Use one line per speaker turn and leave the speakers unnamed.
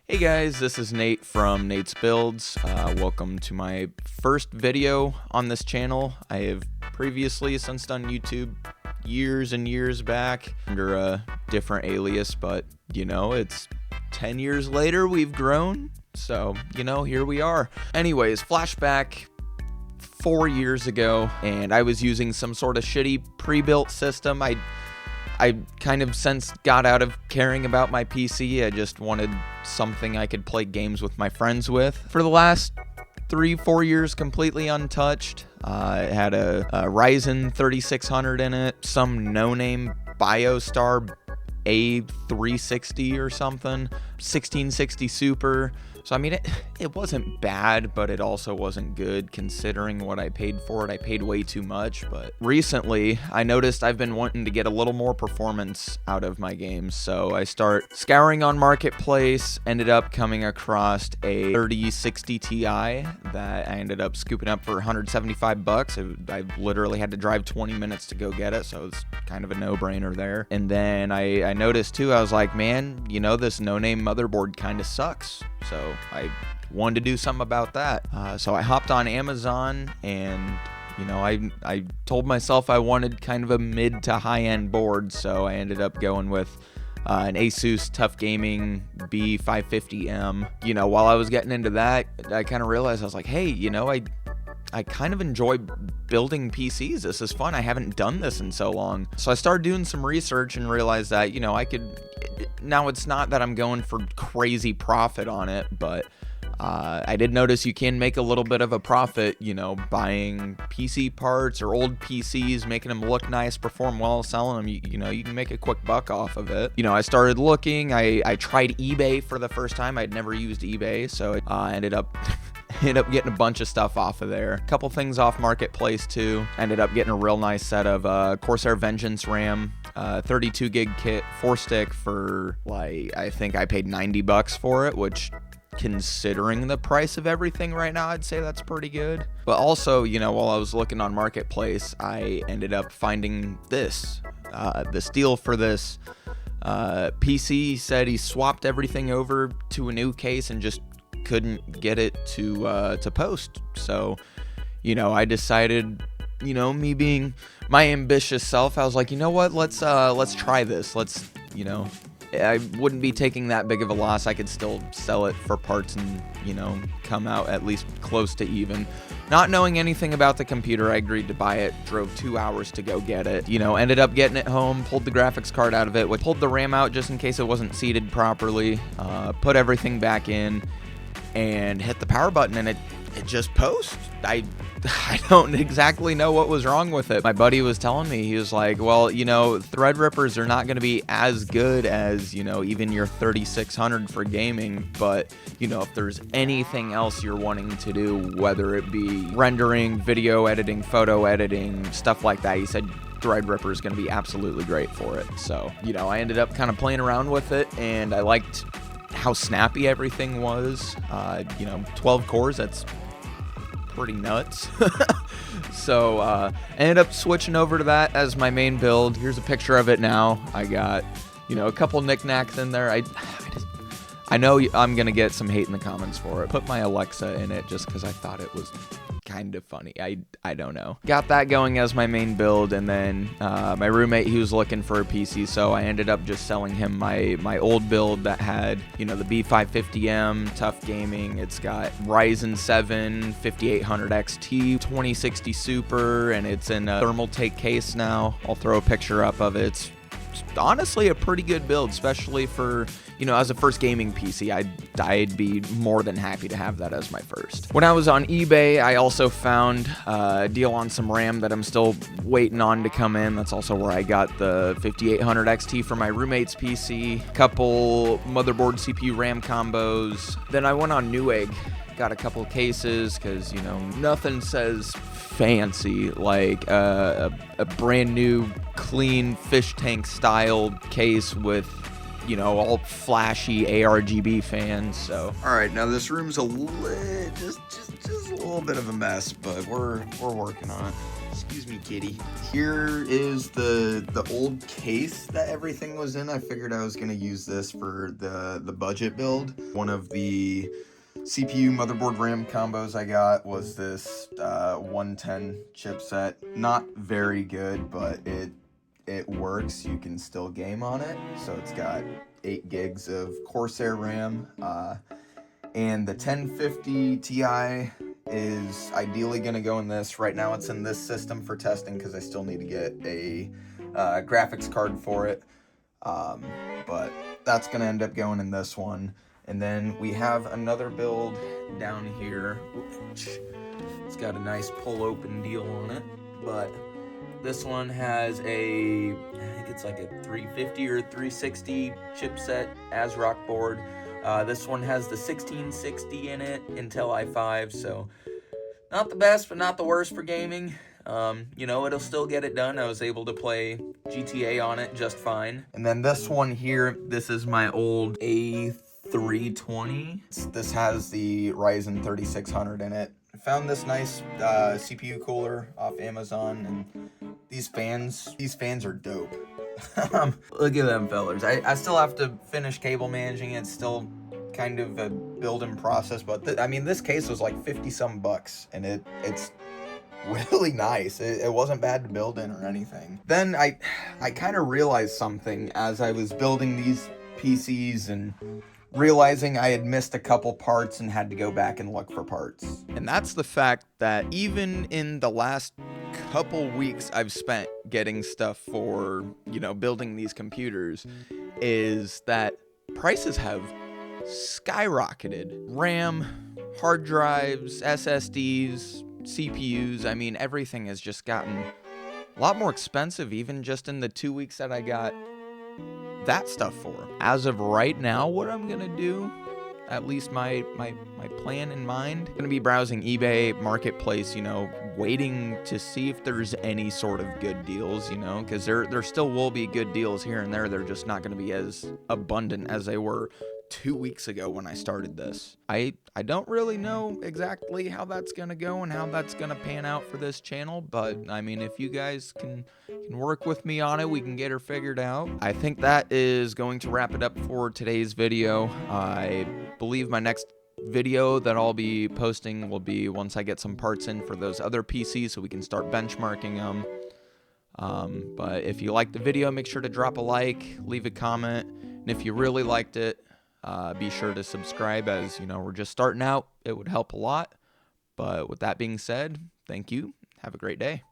Hey guys, this is Nate from Nate's Builds. Welcome to my first video on this channel. I have previously since done YouTube years and years back under a different alias, but you know, it's 10 years later, we've grown. So, you know, here we are. Anyways, flashback 4 years ago, and I was using some sort of shitty pre-built system. I kind of since got out of caring about my PC. I just wanted something I could play games with my friends with. For the last 3-4 years, completely untouched. It had a Ryzen 3600 in it, some no-name BioStar A360 or something, 1660 Super. So I mean, it wasn't bad, but it also wasn't good considering what I paid for it. I paid way too much, but recently I noticed I've been wanting to get a little more performance out of my games. So I start scouring on Marketplace, ended up coming across a 3060 Ti that I ended up scooping up for 175 bucks. I literally had to drive 20 minutes to go get it, so it's kind of a no-brainer there. And then I noticed too, I was like, man, you know, this no-name motherboard kind of sucks. So I wanted to do something about that. So I hopped on Amazon and, you know, I told myself I wanted kind of a mid to high end board. So I ended up going with an Asus Tough Gaming B550M. You know, while I was getting into that, I kind of realized I was like, hey, you know, I kind of enjoy building PCs. This is fun. I haven't done this in so long. So I started doing some research and realized that, you know, I could, now it's not that I'm going for crazy profit on it, but I did notice you can make a little bit of a profit, you know, buying PC parts or old PCs, making them look nice, perform well, selling them. You know, you can make a quick buck off of it. You know, I started looking. I tried eBay for the first time. I'd never used eBay, so I ended up getting a bunch of stuff off of there. A couple things off Marketplace too. Ended up getting a real nice set of Corsair Vengeance RAM, 32 gig kit, 4-stick for like, I think I paid 90 bucks for it, which considering the price of everything right now, I'd say that's pretty good. But also, you know, while I was looking on Marketplace, I ended up finding this, the steal for this PC. Said he swapped everything over to a new case and just couldn't get it to post. So, you know, I decided, you know, me being my ambitious self, I was like, you know what, let's try this. Let's, you know, I wouldn't be taking that big of a loss. I could still sell it for parts and, you know, come out at least close to even. Not knowing anything about the computer, I agreed to buy it, drove 2 hours to go get it, you know, ended up getting it home, pulled the graphics card out of it, pulled the RAM out just in case it wasn't seated properly, put everything back in, and hit the power button, and it just posts. I don't exactly know what was wrong with it. My buddy was telling me, he was like, well, you know, Threadrippers are not going to be as good as, you know, even your 3600 for gaming, but, you know, if there's anything else you're wanting to do, whether it be rendering, video editing, photo editing, stuff like that, he said Threadripper is going to be absolutely great for it. So, you know, I ended up kind of playing around with it, and I liked how snappy everything was. You know, 12 cores, that's pretty nuts. So I ended up switching over to that as my main build. Here's a picture of it now. I got, you know, a couple knickknacks in there. I know I'm gonna get some hate in the comments for it. Put my Alexa in it just because I thought it was kind of funny. I don't know. Got that going as my main build, and then my roommate, he was looking for a PC, so I ended up just selling him my old build that had, you know, the B550M Tough Gaming. It's got Ryzen 7 5800 XT, 2060 Super, and it's in a Thermaltake case now. I'll throw a picture up of it. It's honestly a pretty good build, especially for, you know, as a first gaming PC. I'd be more than happy to have that as my first. When I was on eBay, I also found a deal on some RAM that I'm still waiting on to come in. That's also where I got the 5800 XT for my roommate's PC, couple motherboard CPU RAM combos. Then I went on Newegg, got a couple cases, because, you know, nothing says fancy like a brand new clean fish tank style case with, you know, all flashy ARGB fans. So, all right, now this room's just a little bit of a mess, but we're working on it. Excuse me, kitty. Here is the old case that everything was in. I figured I was gonna use this for the budget build. One of the CPU motherboard RAM combos I got was this 110 chipset. Not very good, but it works. You can still game on it. So it's got 8 gigs of Corsair RAM, and the 1050 Ti is ideally going to go in this. Right now it's in this system for testing because I still need to get a graphics card for it, but that's going to end up going in this one. And then we have another build down here, which it's got a nice pull open deal on it, but this one has I think it's like a 350 or 360 chipset ASRock board. This one has the 1660 in it, Intel i5, so not the best, but not the worst for gaming. You know, it'll still get it done. I was able to play GTA on it just fine. And then this one here, this is my old A320. This has the Ryzen 3600 in it. I found this nice CPU cooler off Amazon, and these fans are dope. Look at them fellers. I still have to finish cable managing. It's still kind of a building process, but I mean, this case was like 50 some bucks, and it's really nice. It wasn't bad to build in or anything. Then I kind of realized something as I was building these PCs and realizing I had missed a couple parts and had to go back and look for parts. And that's the fact that even in the last couple weeks I've spent getting stuff for, you know, building these computers, is that prices have skyrocketed. RAM, hard drives, SSDs, CPUs, I mean, everything has just gotten a lot more expensive, even just in the 2 weeks that I got that stuff for. As of right now, what I'm gonna do, at least my plan in mind, gonna be browsing eBay, Marketplace, you know, waiting to see if there's any sort of good deals, you know, because there still will be good deals here and there. They're just not gonna be as abundant as they were 2 weeks ago when I started this. I don't really know exactly how that's gonna go and how that's gonna pan out for this channel, but I mean, if you guys can work with me on it, we can get her figured out. I think that is going to wrap it up for today's video. I believe my next video that I'll be posting will be once I get some parts in for those other PCs so we can start benchmarking them. But if you liked the video, make sure to drop a like, leave a comment, and if you really liked it, be sure to subscribe, as you know, we're just starting out. It would help a lot. But with that being said, thank you. Have a great day.